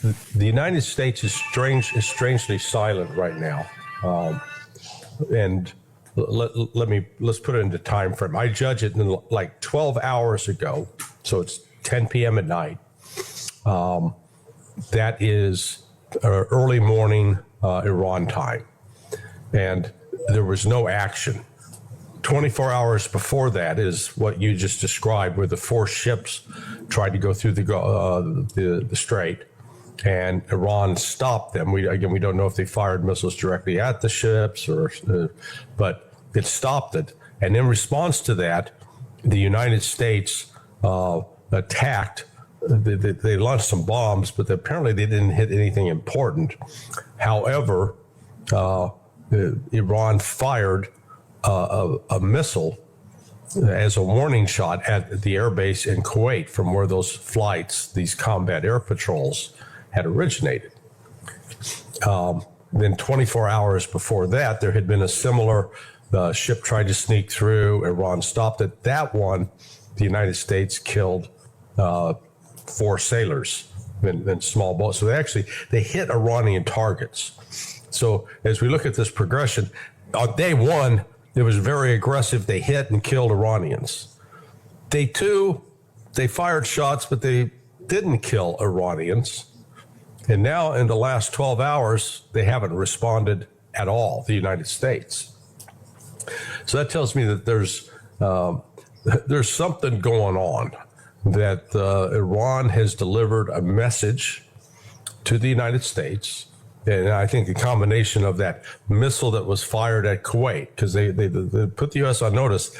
the United States is strangely silent right now, and let's put it into time frame. I judge it in like 12 hours ago, so it's 10 p.m. at night. That is early morning Iran time, and there was no action. 24 hours before that is what you just described, where the 4 ships tried to go through the strait, and Iran stopped them. We don't know if they fired missiles directly at the ships but it stopped it. And in response to that, the United States attacked. They launched some bombs, but apparently they didn't hit anything important. However, Iran fired a missile as a warning shot at the airbase in Kuwait, from where those flights, these combat air patrols, had originated. Then 24 hours before that, there had been a similar ship tried to sneak through. Iran stopped it. That one, the United States killed 4 sailors in small boats. So they hit Iranian targets. So as we look at this progression, on day 1, it was very aggressive. They hit and killed Iranians. Day 2, they fired shots, but they didn't kill Iranians. And now in the last 12 hours, they haven't responded at all, the United States. So that tells me that there's something going on, that Iran has delivered a message to the United States. And I think the combination of that missile that was fired at Kuwait, because they put the U.S. on notice,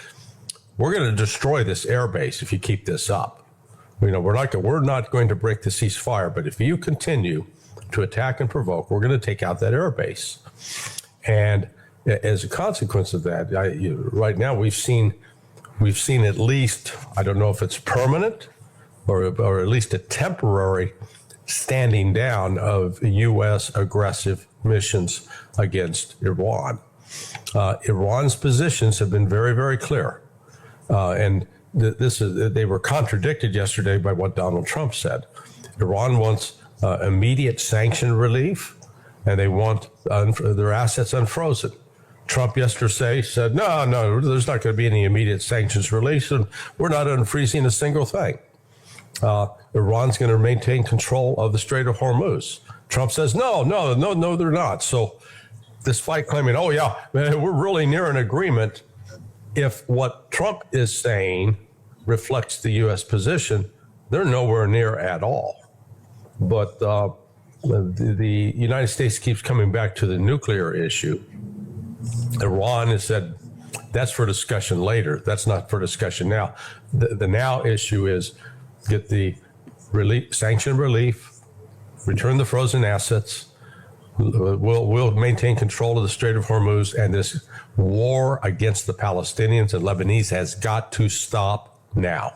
we're going to destroy this airbase if you keep this up. We're not going to break the ceasefire, but if you continue to attack and provoke, we're going to take out that airbase. And as a consequence of that, right now we've seen at least, I don't know if it's permanent or at least a temporary standing down of U.S. aggressive missions against Iran. Iran's positions have been very, very clear. And they were contradicted yesterday by what Donald Trump said. Iran wants immediate sanction relief, and they want their assets unfrozen. Trump yesterday said, no, there's not going to be any immediate sanctions release, and we're not unfreezing a single thing. Iran's going to maintain control of the Strait of Hormuz. Trump says, no, they're not. So despite claiming, oh, yeah, man, we're really near an agreement, if what Trump is saying reflects the U.S. position, they're nowhere near at all. But the United States keeps coming back to the nuclear issue. Iran has said, that's for discussion later. That's not for discussion now. The now issue is get the sanction relief, return the frozen assets. We'll maintain control of the Strait of Hormuz, and this war against the Palestinians and Lebanese has got to stop now.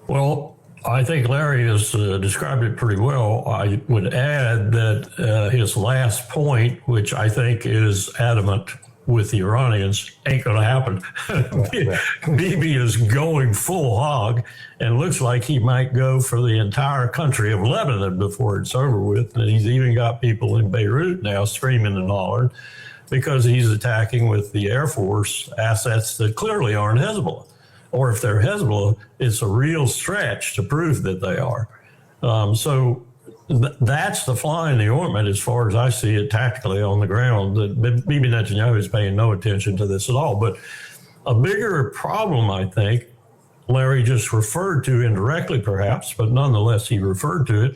Well, I think Larry has described it pretty well. I would add that his last point, which I think is adamant with the Iranians, ain't going to happen. Bibi is going full hog and looks like he might go for the entire country of Lebanon before it's over with. And he's even got people in Beirut now screaming and hollering because he's attacking with the Air Force assets that clearly aren't Hezbollah. Or if they're Hezbollah, it's a real stretch to prove that they are. So that's the fly in the ointment as far as I see it tactically on the ground. Bibi Netanyahu is paying no attention to this at all. But a bigger problem, I think, Larry just referred to indirectly perhaps, but nonetheless he referred to it,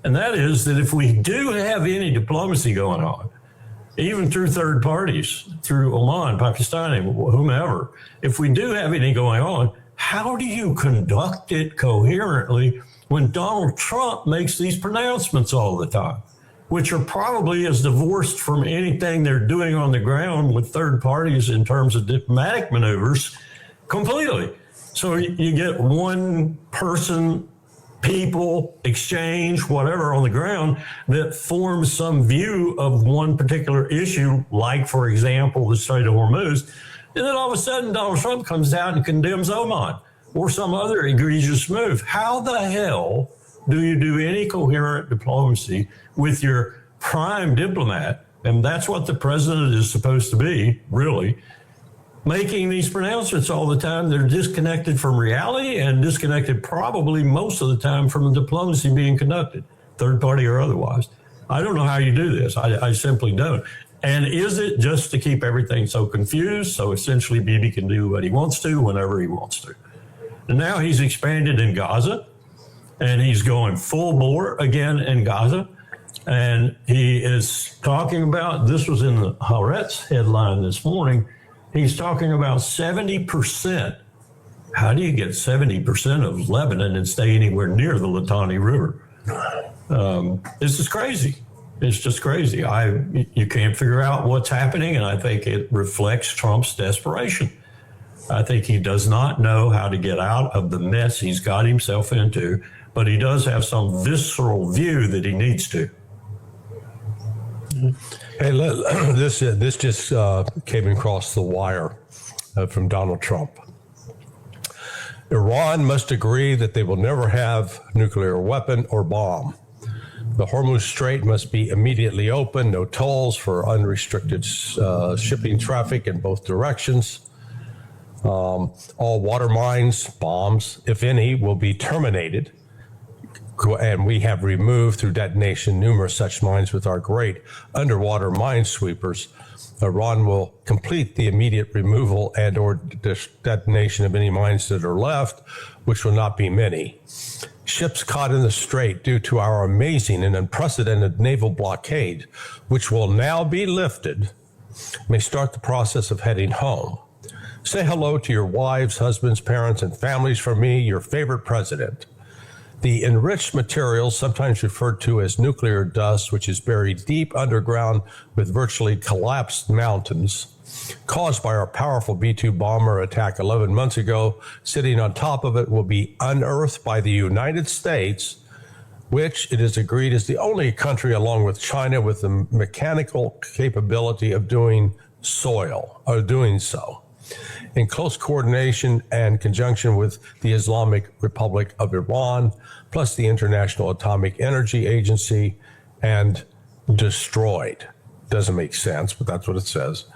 and that is that if we do have any diplomacy going on, even through third parties, through Oman, Pakistan, whomever, if we do have any going on, how do you conduct it coherently when Donald Trump makes these pronouncements all the time, which are probably as divorced from anything they're doing on the ground with third parties in terms of diplomatic maneuvers completely? So you get one person, people, exchange, whatever on the ground that forms some view of one particular issue, like, for example, the Strait of Hormuz. And then all of a sudden, Donald Trump comes out and condemns Oman or some other egregious move. How the hell do you do any coherent diplomacy with your prime diplomat, and that's what the president is supposed to be, really, making these pronouncements all the time? They're disconnected from reality and disconnected probably most of the time from the diplomacy being conducted, third party or otherwise. I don't know how you do this. I simply don't. And is it just to keep everything so confused? So essentially Bibi can do what he wants to whenever he wants to. And now he's expanded in Gaza, and he's going full bore again in Gaza. And he is talking about, this was in the Haaretz headline this morning, he's talking about 70%. How do you get 70% of Lebanon and stay anywhere near the Litani River? This is crazy. It's just crazy. You can't figure out what's happening, and I think it reflects Trump's desperation. I think he does not know how to get out of the mess he's got himself into, but he does have some visceral view that he needs to. Hey, this just came across the wire from Donald Trump. Iran must agree that they will never have nuclear weapon or bomb. The Hormuz Strait must be immediately open, no tolls for unrestricted shipping traffic in both directions. All water mines, bombs, if any, will be terminated. And we have removed through detonation numerous such mines with our great underwater mine sweepers. Iran will complete the immediate removal and or detonation of any mines that are left, which will not be many. Ships caught in the strait due to our amazing and unprecedented naval blockade, which will now be lifted, may start the process of heading home. Say hello to your wives, husbands, parents, and families from me, your favorite president. The enriched materials, sometimes referred to as nuclear dust, which is buried deep underground with virtually collapsed mountains, caused by our powerful B-2 bomber attack 11 months ago, sitting on top of it, will be unearthed by the United States, which it is agreed is the only country, along with China, with the mechanical capability of doing so, in close coordination and conjunction with the Islamic Republic of Iran, plus the International Atomic Energy Agency, and destroyed. Doesn't make sense, but that's what it says.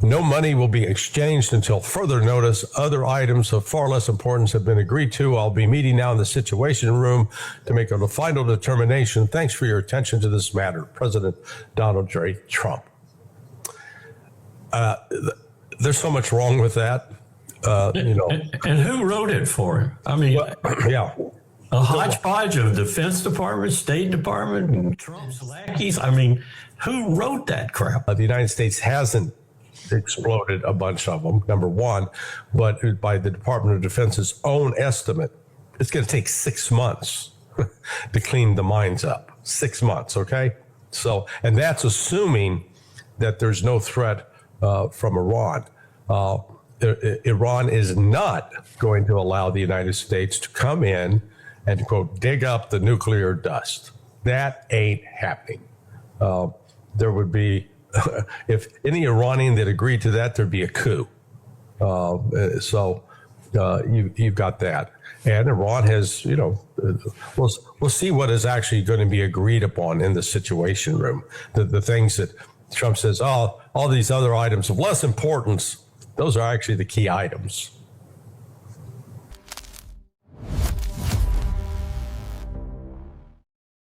No money will be exchanged until further notice. Other items of far less importance have been agreed to. I'll be meeting now in the Situation Room to make a final determination. Thanks for your attention to this matter. President Donald J. Trump. There's so much wrong with that. And who wrote it for him? I mean, yeah. A hodgepodge of Defense Department, State Department, and Trump's lackeys. I mean, who wrote that crap? The United States hasn't exploded a bunch of them, number one, but by the Department of Defense's own estimate, it's going to take 6 months to clean the mines up. 6 months, okay? So, and that's assuming that there's no threat from Iran. Iran is not going to allow the United States to come in and, quote, dig up the nuclear dust. That ain't happening. There would be, if any Iranian that agreed to that, there'd be a coup. So you've got that. And Iran has, we'll see what is actually going to be agreed upon in the Situation Room. The things that Trump says, all these other items of less importance, those are actually the key items.